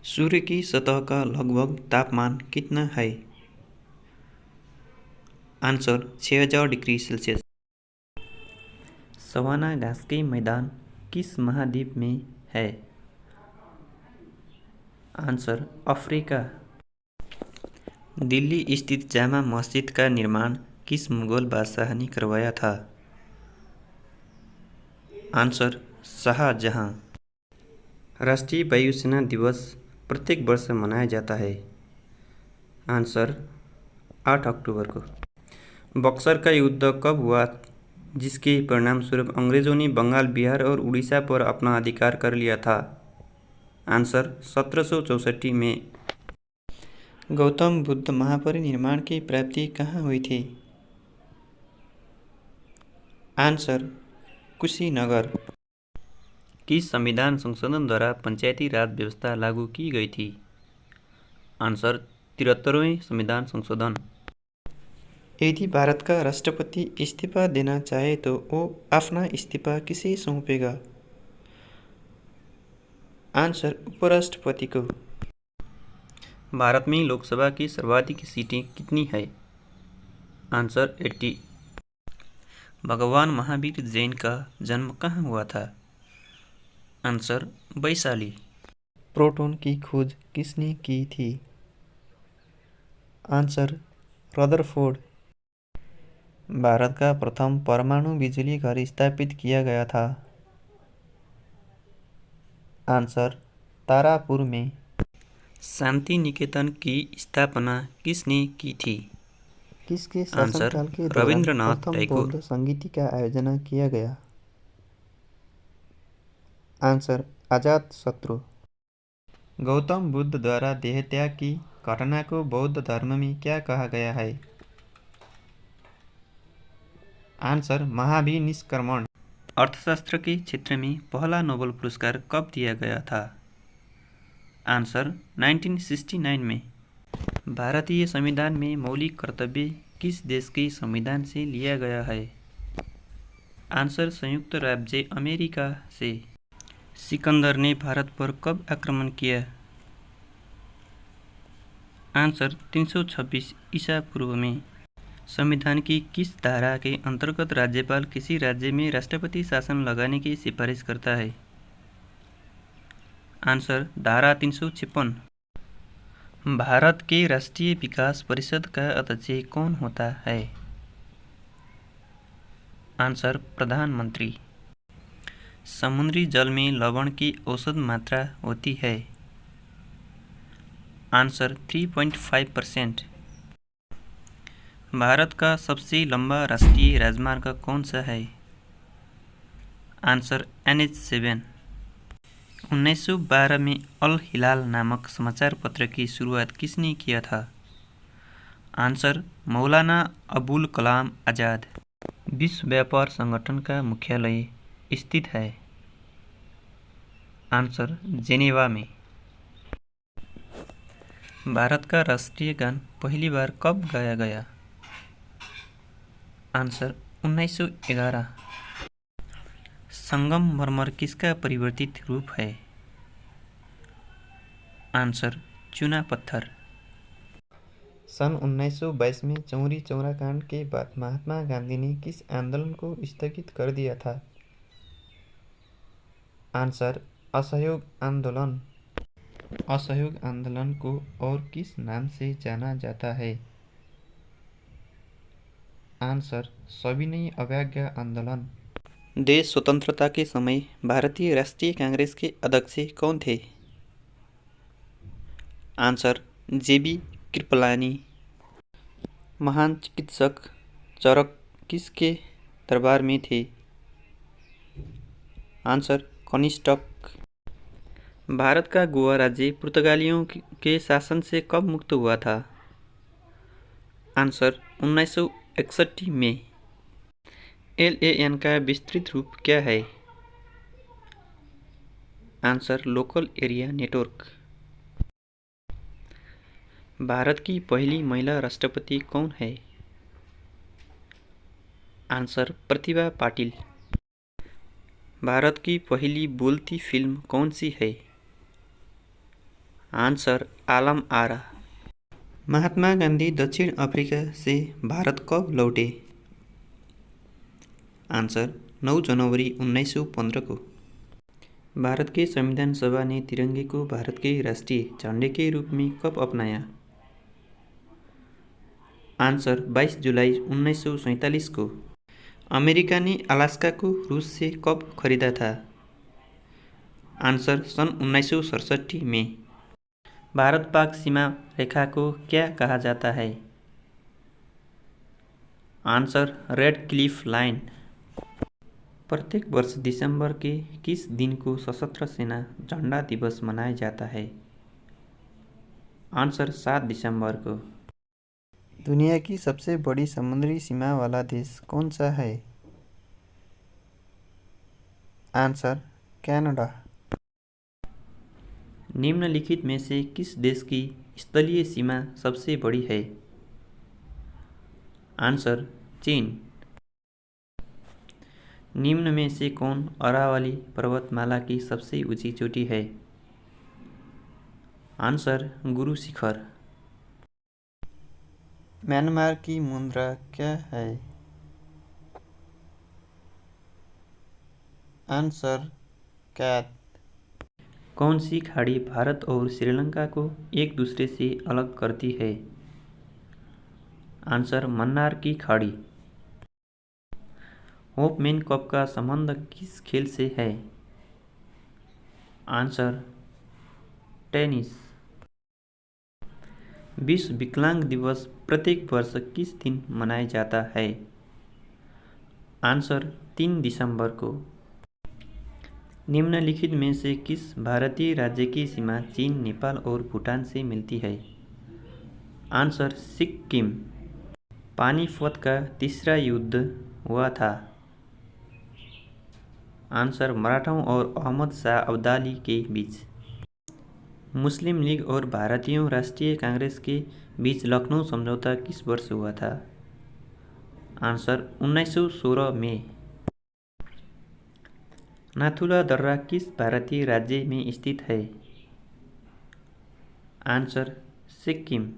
सूर्य की सतह का लगभग तापमान कितना है? Answer 6000 degree Celsius. सवाना घास के मैदान किस महाद्वीप में है? Answer Africa. दिल्ली स्थित जामा मस्जिद का निर्माण किस मुगल बादशाह ने करवाया था? आंसर शाहजहां। राष्ट्रीय वायुसेना दिवस प्रत्येक वर्ष मनाया जाता है। आंसर 8 अक्टूबर को। बक्सर का युद्ध कब हुआ जिसके परिणामस्वरूप अंग्रेजों ने बंगाल, बिहार और उड़ीसा पर अपना अधिकार कर लिया था? आंसर 1764 में। गौतम बुद्ध महापरिनिर्वाण की प्राप्ति कहाँ हुई थी? आंसर कुशीनगर। किस संविधान संशोधन द्वारा पंचायती राज व्यवस्था लागू की गई थी? आंसर 73वें संविधान संशोधन। यदि भारत का राष्ट्रपति इस्तीफा देना चाहे तो वो अपना इस्तीफा किसे सौंपेगा? आंसर उपराष्ट्रपति को। भारत में लोकसभा की सर्वाधिक सीटें कितनी है? आंसर 80। भगवान महावीर जैन का जन्म कहाँ हुआ था? आंसर वैशाली। प्रोटॉन की खोज किसने की थी? Answer Rutherford. भारत का प्रथम परमाणु बिजली घर स्थापित किया गया था? आंसर तारापुर में। शांति निकेतन की स्थापना किसने की थी? किसके शासनकाल के दौरान रविंद्रनाथ प्रथम टैगोर। बौद्ध संगीत का आयोजन किया गया? आंसर अजातशत्रु। गौतम बुद्ध द्वारा देहत्याग की घटना को बौद्ध धर्म में क्या कहा गया है? आंसर महाभिनिष्क्रमण। अर्थशास्त्र के क्षेत्र में पहला नोबेल पुरस्कार कब दिया गया था? आंसर 1969 में। भारतीय संविधान में मौलिक कर्तव्य किस देश के संविधान से लिया गया है? आंसर संयुक्त राज्य अमेरिका से। सिकंदर ने भारत पर कब आक्रमण किया? आंसर 326 ईसा पूर्व में। संविधान की किस धारा के अंतर्गत राज्यपाल किसी राज्य में राष्ट्रपति शासन लगाने की सिफारिश करता है? आंसर धारा 356। भारत के राष्ट्रीय विकास परिषद का अध्यक्ष कौन होता है? आंसर प्रधानमंत्री। समुद्री जल में लवण की औसत मात्रा होती है? आंसर 3.5%। भारत का सबसे लंबा राष्ट्रीय राजमार्ग कौन सा है? Answer NH7। 1912 में अल हिलाल नामक समाचार पत्र की शुरुआत किसने किया था? आंसर मौलाना अबुल कलाम आज़ाद। विश्व व्यापार संगठन का मुख्यालय स्थित है? आंसर जेनेवा में। भारत का राष्ट्रीय गान पहली बार कब गाया गया? आंसर 1911। संगमरमर किसका परिवर्तित रूप है? आंसर चूना पत्थर। सन 1922 में चौरी चौरा कांड के बाद महात्मा गांधी ने किस आंदोलन को स्थगित कर दिया था? आंसर असहयोग आंदोलन। असहयोग आंदोलन को और किस नाम से जाना जाता है? आंसर सविनय अवज्ञा आंदोलन। देश स्वतंत्रता के समय भारतीय राष्ट्रीय कांग्रेस के अध्यक्ष कौन थे? Answer JB Kripalani. महान चिकित्सक चरक किसके दरबार में थे? आंसर कनिष्ठक। भारत का गोवा राज्य पुर्तगालियों के शासन से कब मुक्त हुआ था? आंसर 1961 में। LAN का विस्तृत रूप क्या है? Answer local area network. Bharat की पहली महिला राष्ट्रपति कौन है? आंसर प्रतिभा पाटिल। भारत की पहली बोलती फिल्म कौन सी है? आंसर आलम आरा। महात्मा गांधी दक्षिण अफ्रीका से भारत कब लौटे? आंसर 9 जनवरी 1915 को। भारत के संविधान सभा ने तिरंगे को भारत के राष्ट्रीय झंडे के रूप में कब अपनाया? आंसर 22 जुलाई 1947 को। अमेरिका ने अलास्का को रूस से कब खरीदा था? आंसर सन 1967 में। भारत पाक सीमा रेखा को क्या कहा जाता है? Answer red Cliff line. प्रत्येक वर्ष दिसंबर के किस दिन को सशस्त्र सेना झंडा दिवस मनाया जाता है? आंसर 7 दिसंबर को। दुनिया की सबसे बड़ी समुद्री सीमा वाला देश कौन सा है? Answer Canada. निम्नलिखित में से किस देश की स्थलीय सीमा सबसे बड़ी है? आंसर चीन। निम्न में से कौन अरावली पर्वतमाला की सबसे ऊंची चोटी है? आंसर गुरु शिखर। म्यांमार की मुद्रा क्या है? Answer kyat. कौन सी खाड़ी भारत और श्रीलंका को एक दूसरे से अलग करती है? आंसर मन्नार की खाड़ी। होपमैन कप का संबंध किस खेल से है? Answer tennis. विश्व विकलांग दिवस प्रत्येक वर्ष किस दिन मनाया जाता है? आंसर 3 दिसंबर को। निम्नलिखित में से किस भारतीय राज्य की सीमा चीन, नेपाल और भूटान से मिलती है? आंसर सिक्किम। पानीपत का तीसरा युद्ध हुआ था? आंसर मराठाओं और अहमद शाह अब्दाली के बीच। मुस्लिम लीग और भारतीय राष्ट्रीय कांग्रेस के बीच लखनऊ समझौता किस वर्ष हुआ था? आंसर 1916 में। नाथुला दर्रा किस भारतीय राज्य में स्थित है? आंसर सिक्किम।